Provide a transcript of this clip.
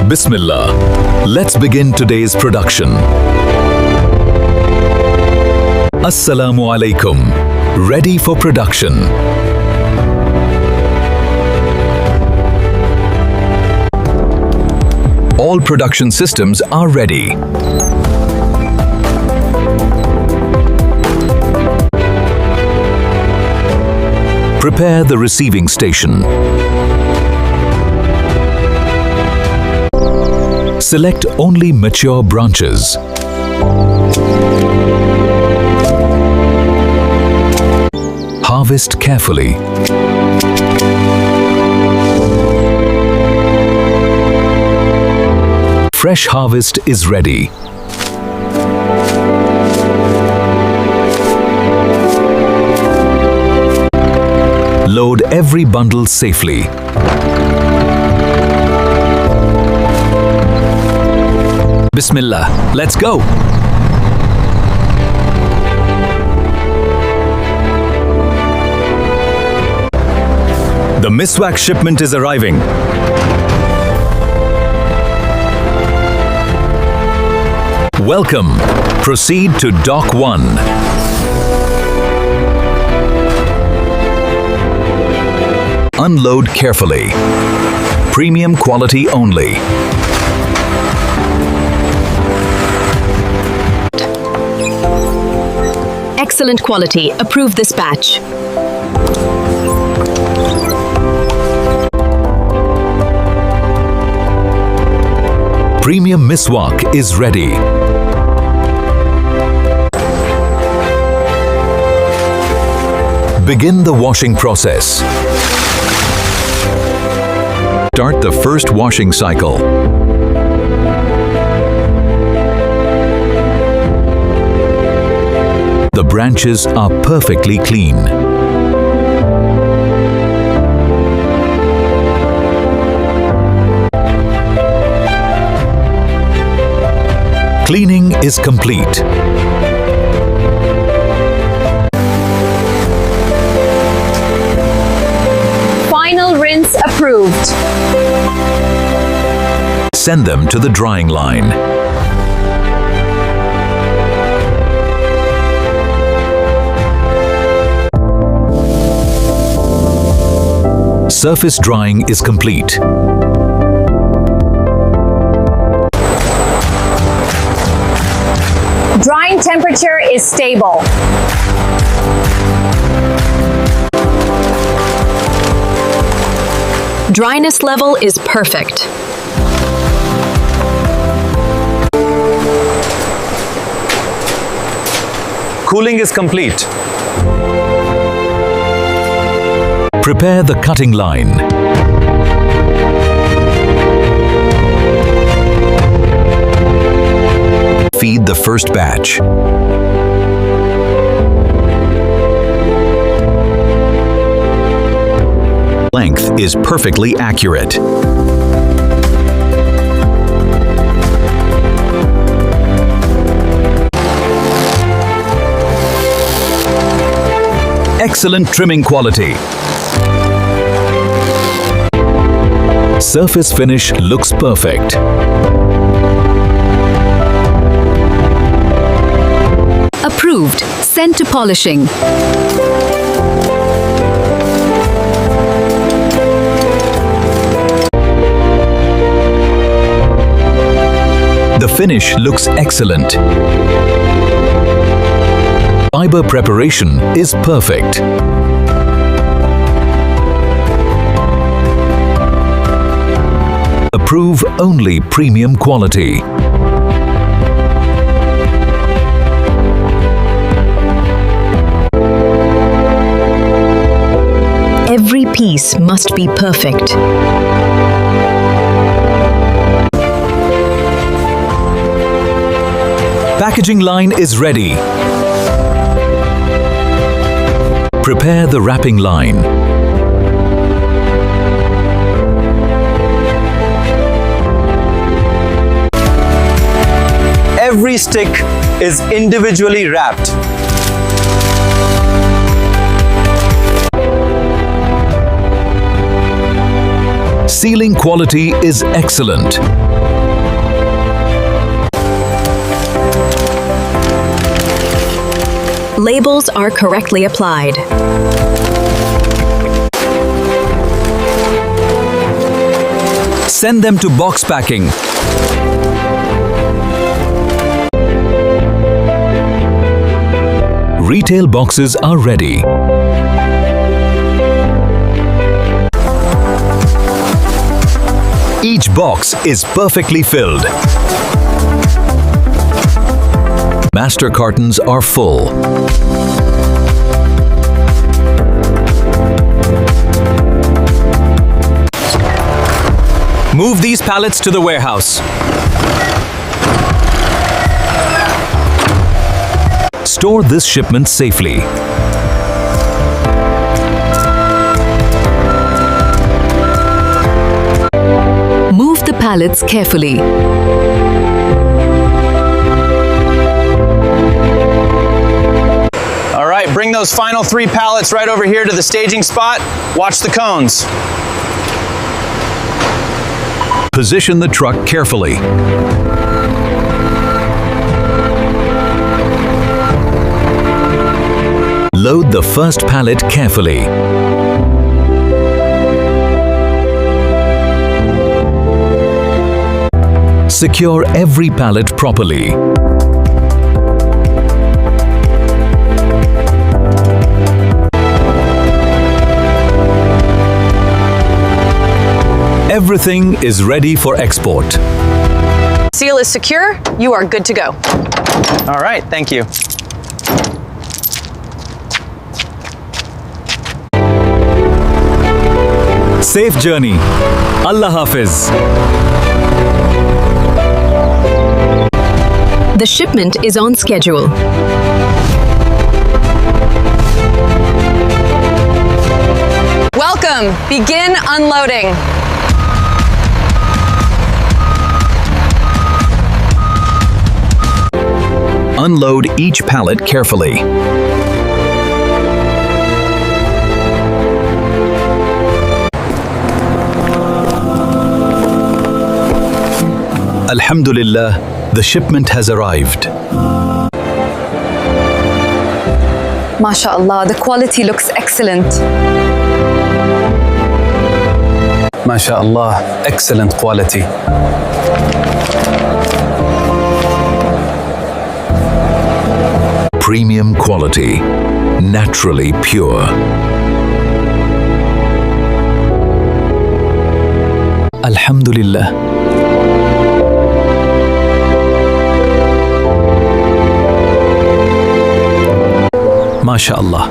Bismillah. Let's begin today's production. Assalamu alaikum. Ready for production. All production systems are ready. Prepare the receiving station. Select only mature branches. Harvest carefully. Fresh harvest is ready. Load every bundle safely. Bismillah, let's go! The Miswak shipment is arriving. Welcome. Proceed to Dock 1. Unload carefully. Premium quality only. Excellent quality. Approve this batch. Premium Miswak is ready. Begin the washing process. Start the first washing cycle. The branches are perfectly clean. Cleaning is complete. Final rinse approved. Send them to the drying line. Surface drying is complete. Drying temperature is stable. Dryness level is perfect. Cooling is complete. Prepare the cutting line. Feed the first batch. Length is perfectly accurate. Excellent trimming quality. Surface finish looks perfect. Approved. Sent to polishing. The finish looks excellent. Fiber preparation is perfect. Approve only premium quality. Every piece must be perfect. Packaging line is ready. Prepare the wrapping line. Every stick is individually wrapped. Sealing quality is excellent. Labels are correctly applied. Send them to box packing. Retail boxes are ready. Each box is perfectly filled. Master cartons are full. Move these pallets to the warehouse. Store this shipment safely. Move the pallets carefully. All right, bring those final 3 pallets right over here to the staging spot. Watch the cones. Position the truck carefully. Load the first pallet carefully. Secure every pallet properly. Everything is ready for export. Seal is secure. You are good to go. All right, thank you. Safe journey. Allah Hafiz. The shipment is on schedule. Welcome. Begin unloading. Unload each pallet carefully. Alhamdulillah, the shipment has arrived. MashaAllah, the quality looks excellent. MashaAllah, excellent quality. Premium quality, naturally pure. Alhamdulillah. MashaAllah.